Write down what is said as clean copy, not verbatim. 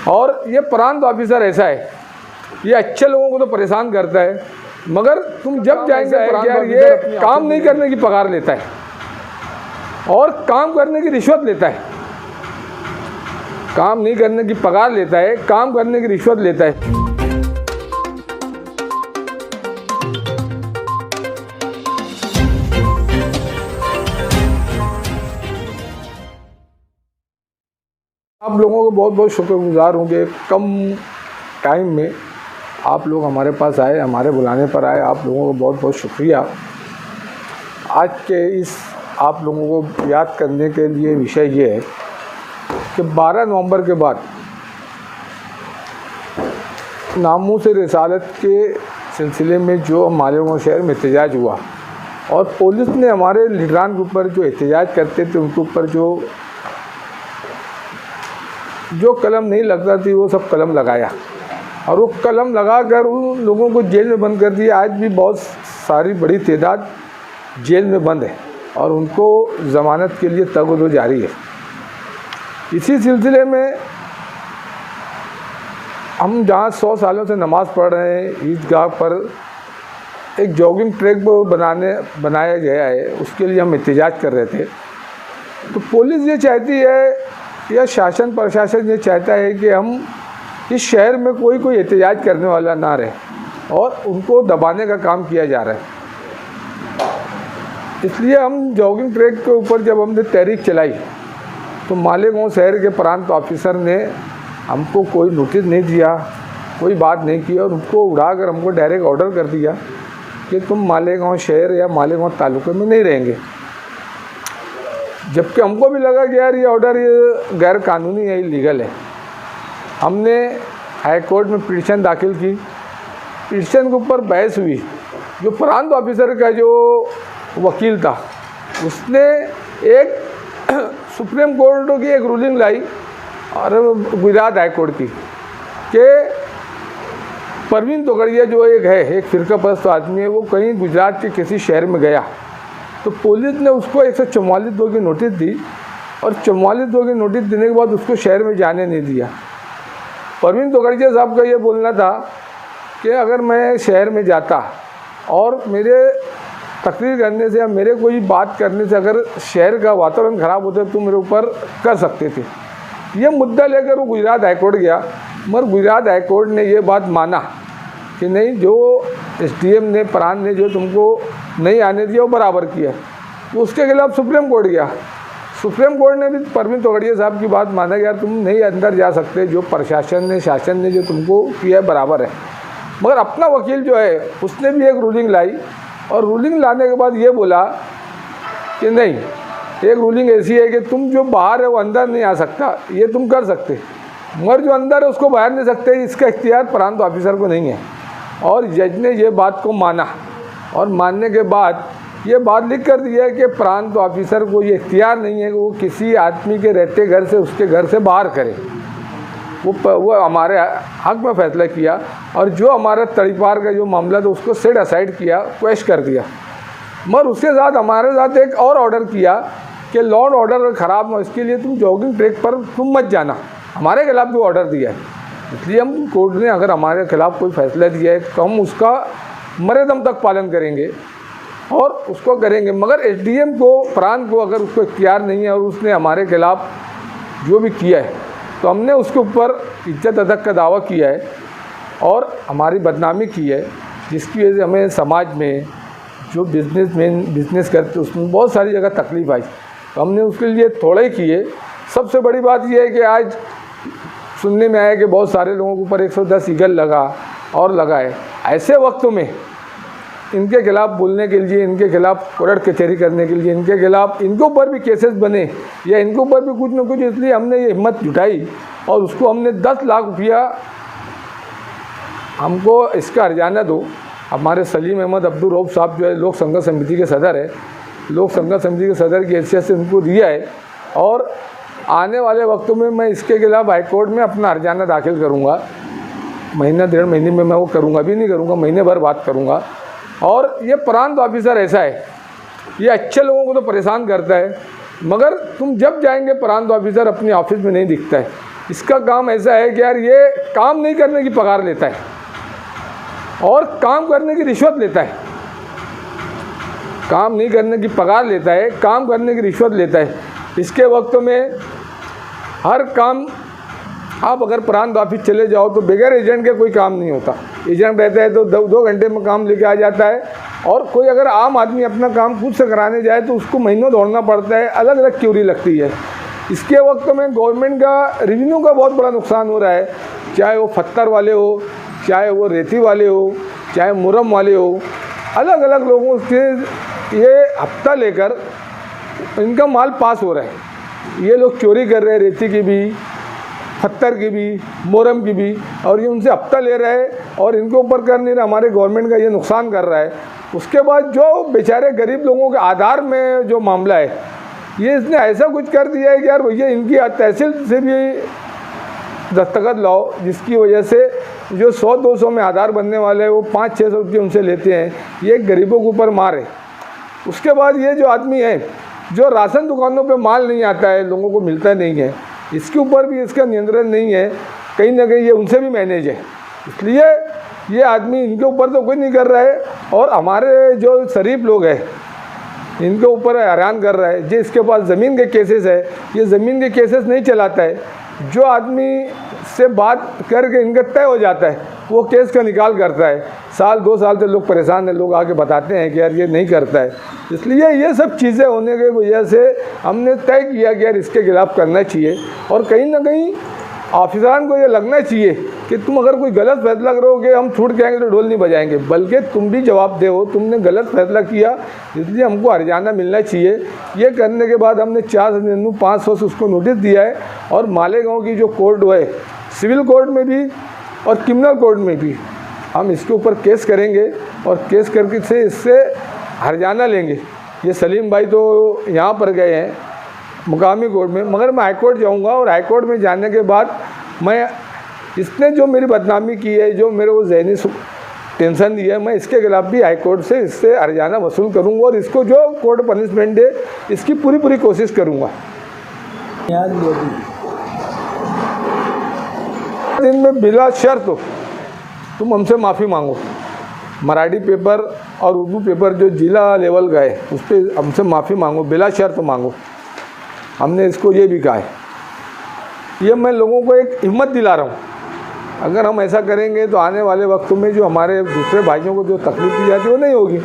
और ये प्रांत ऑफिसर ऐसा है, ये अच्छे लोगों को तो परेशान करता है, मगर तुम जब जाएंगे यार ये काम नहीं करने की पगार लेता है और काम करने की रिश्वत लेता है। काम नहीं करने की पगार लेता है, काम करने की रिश्वत लेता है। आप लोगों को बहुत बहुत शुक्रगुजार होंगे। कम टाइम में आप लोग हमारे पास आए, हमारे बुलाने पर आए, आप लोगों को बहुत बहुत शुक्रिया। आज के इस आप लोगों को याद करने के लिए विषय ये है कि 12 नवंबर के बाद नामूस रिसालत के सिलसिले में जो मालेगांव शहर में एहतजाज हुआ और पुलिस ने हमारे लीडरान के ऊपर जो एहतजाज करते थे उनके ऊपर जो कलम नहीं लगता थी वो सब कलम लगाया और वो कलम लगाकर उन लोगों को जेल में बंद कर दिया। आज भी बहुत सारी बड़ी तादाद जेल में बंद है और उनको ज़मानत के लिए तगदो जारी है। इसी सिलसिले में हम जहाँ 100 सालों से नमाज़ पढ़ रहे हैं, ईदगाह पर एक जॉगिंग ट्रैक बनाया गया है, उसके लिए हम एहतजाज कर रहे थे। तो पुलिस ये चाहती है या शासन प्रशासन ये चाहता है कि हम इस शहर में कोई एहतजाज करने वाला ना रहे और उनको दबाने का काम किया जा रहा है। इसलिए हम जॉगिंग ट्रैक के ऊपर जब हमने तहरीक चलाई तो मालेगांव शहर के प्रांत ऑफिसर ने हमको कोई नोटिस नहीं दिया, कोई बात नहीं की और उनको उड़ाकर हमको डायरेक्ट ऑर्डर कर दिया कि तुम मालेगांव शहर या मालेगांव तालुके में नहीं रहेंगे। जबकि हमको भी लगा कि यार ये ऑर्डर ये गैर कानूनी है, इलीगल है। हमने हाई कोर्ट में पिटीशन दाखिल की, पिटीशन के ऊपर बहस हुई। जो प्रांत ऑफिसर का जो वकील था उसने एक सुप्रीम कोर्ट की एक रूलिंग लाई और गुजरात हाई कोर्ट की कि परवीन तोगड़िया जो एक फिरकापरस्त आदमी है, वो कहीं गुजरात के किसी शहर में गया तो पुलिस ने उसको 144(2) की नोटिस दी और 44(2) की नोटिस देने के बाद उसको शहर में जाने नहीं दिया। परवीन तोगड़िया साहब का ये बोलना था कि अगर मैं शहर में जाता और मेरे तकरीर करने से या मेरे कोई बात करने से अगर शहर का वातावरण ख़राब होता तो मेरे ऊपर कर सकते थे। ये मुद्दा लेकर वो गुजरात हाईकोर्ट गया, मगर गुजरात हाईकोर्ट ने ये बात माना कि नहीं, जो SDM ने प्रांत ने जो तुमको नहीं आने दिया वो बराबर किया। तो उसके खिलाफ सुप्रीम कोर्ट गया। सुप्रीम कोर्ट ने भी परवीन तोगड़िया साहब की बात माना कि यार तुम नहीं अंदर जा सकते, जो प्रशासन ने शासन ने जो तुमको किया है बराबर है। मगर अपना वकील जो है उसने भी एक रूलिंग लाई और रूलिंग लाने के बाद ये बोला कि नहीं, एक रूलिंग ऐसी है कि तुम जो बाहर है वो अंदर नहीं आ सकता, ये तुम कर सकते, मगर जो अंदर है उसको बाहर नहीं सकते, इसका इख्तियार प्रांत ऑफिसर को नहीं है। और जज ने ये बात को माना और मानने के बाद ये बात लिख कर दिया है कि प्रांत ऑफिसर को ये इख्तियार नहीं है कि वो किसी आदमी के रहते घर से उसके घर से बाहर करे। वो हमारे हक में फैसला किया और जो हमारा तड़ीपार का जो मामला था उसको सेट असाइड किया, क्वेश कर दिया। मगर उसके साथ हमारे साथ एक और ऑर्डर किया कि लॉ एंड ऑर्डर ख़राब ना हो, इसके लिए तुम जॉगिंग ट्रैक पर तुम मत जाना। हमारे खिलाफ भी ऑर्डर दिया है। इसलिए हम कोर्ट ने अगर हमारे खिलाफ कोई फैसला दिया है तो हम उसका मरे दम तक पालन करेंगे और उसको करेंगे। मगर SDM को, प्रांत को अगर उसको इख्तियार नहीं है और उसने हमारे खिलाफ जो भी किया है तो हमने उसके ऊपर इज्जत अदक का दावा किया है और हमारी बदनामी की है, जिसकी वजह से हमें समाज में जो बिजनेस करते उसमें बहुत सारी जगह तकलीफ़ आई। तो हमने उसके लिए थोड़ा ही किए। सबसे बड़ी बात यह है कि आज सुनने में आया कि बहुत सारे लोगों के ऊपर 110 ईगल लगा और लगाए। ऐसे वक्तों में इनके खिलाफ बोलने के लिए, इनके खिलाफ कोर्ट कचहरी करने के लिए, इनके खिलाफ इनके ऊपर भी केसेस बने या इनके ऊपर भी कुछ न कुछ, इसलिए हमने ये हिम्मत जुटाई और उसको हमने 10 लाख रुपया हमको इसका हर्जाना दो। हमारे सलीम अहमद अब्दुल रऊफ साहब जो है लोक संघर्ष समिति के सदर है, लोक संघर्ष समिति के सदर की हैसियत से उनको दिया है और आने वाले वक्तों में मैं इसके खिलाफ हाईकोर्ट में अपना हर्जाना दाखिल करूँगा। महीना 1.5 महीने में मैं वो करूँगा, अभी नहीं करूँगा, महीने भर बात करूँगा। और ये प्रांत ऑफिसर ऐसा है, ये अच्छे लोगों को तो परेशान करता है, मगर तुम जब जाएंगे प्रांत ऑफिसर अपने ऑफिस में नहीं दिखता है। इसका काम ऐसा है कि यार ये काम नहीं करने की पगार लेता है और काम करने की रिश्वत लेता है। काम नहीं करने की पगार लेता है, काम करने की रिश्वत लेता है। इसके वक्त में हर काम, आप अगर प्रांत ऑफिस चले जाओ तो बगैर एजेंट के कोई काम नहीं होता। एजेंट रहता है तो 2 घंटे में काम लेके आ जाता है, और कोई अगर आम आदमी अपना काम खुद से कराने जाए तो उसको महीनों दौड़ना पड़ता है, अलग अलग क्यूरी लगती है। इसके वक्त में गवर्नमेंट का रेवेन्यू का बहुत बड़ा नुकसान हो रहा है, चाहे वो पत्थर वाले हो, चाहे वो रेती वाले हो, चाहे मुरम वाले हो, अलग अलग लोगों से ये हफ्ता लेकर इनका माल पास हो रहा है। ये लोग चोरी कर रहे हैं, रेती की भी, पत्थर की भी, मोरम की भी, और ये उनसे हफ्ता ले रहा है और इनके ऊपर कर नहीं रहा। हमारे गवर्नमेंट का ये नुकसान कर रहा है। उसके बाद जो बेचारे गरीब लोगों के आधार में जो मामला है, ये इसने ऐसा कुछ कर दिया है कि यार भैया इनकी तहसील से भी दस्तखत लाओ, जिसकी वजह से जो 100-200 में आधार बनने वाले हैं वो 500-600 रुपये उनसे लेते हैं। ये गरीबों के ऊपर मार है। उसके बाद ये जो आदमी है जो राशन दुकानों पे माल नहीं आता है, लोगों को मिलता नहीं है, इसके ऊपर भी इसका नियंत्रण नहीं है। कहीं ना कहीं ये उनसे भी मैनेज है। इसलिए ये आदमी इनके ऊपर तो कोई नहीं कर रहा है, और हमारे जो शरीफ लोग हैं इनके ऊपर हैरान कर रहा है। जो इसके पास ज़मीन के केसेस है, ये ज़मीन के केसेस नहीं चलाता है। जो आदमी से बात करके इनका तय हो जाता है वो केस का निकाल करता है। 1-2 साल से लोग परेशान हैं, लोग आके बताते हैं कि यार ये नहीं करता है। इसलिए ये सब चीज़ें होने की वजह से हमने तय किया कि यार इसके खिलाफ़ करना चाहिए, और कहीं ना कहीं ऑफिसरान को ये लगना चाहिए कि तुम अगर कोई गलत फैसला करोगे हम छूट के आएंगे तो ढोल नहीं बजाएंगे, बल्कि तुम भी जवाब दे हो, तुमने गलत फैसला किया, इसलिए हमको हर्जाना मिलना चाहिए। ये करने के बाद हमने 4,500 से उसको नोटिस दिया है, और मालेगांव की जो कोर्ट है, सिविल कोर्ट में भी और क्रिमिनल कोर्ट में भी हम इसके ऊपर केस करेंगे, और केस करके से इससे हर्जाना लेंगे। ये सलीम भाई तो यहाँ पर गए हैं मुकामी कोर्ट में, मगर मैं हाई कोर्ट जाऊँगा, और हाई कोर्ट में जाने के बाद मैं इसने जो मेरी बदनामी की है, जो मेरे को ज़हनी टेंशन दी है, मैं इसके खिलाफ़ भी हाई कोर्ट से इससे हर्जाना वसूल करूँगा, और इसको जो कोर्ट पनिशमेंट दे इसकी पूरी कोशिश करूँगा। दिन में बिला शर्त तुम हमसे माफ़ी मांगो। मराठी पेपर और उर्दू पेपर जो जिला लेवल गए उस पर हमसे माफ़ी मांगो, बिला शर्त मांगो। हमने इसको ये भी कहा है। ये मैं लोगों को एक हिम्मत दिला रहा हूँ। अगर हम ऐसा करेंगे तो आने वाले वक्तों में जो हमारे दूसरे भाइयों को जो तकलीफ दी जाती है वो नहीं होगी।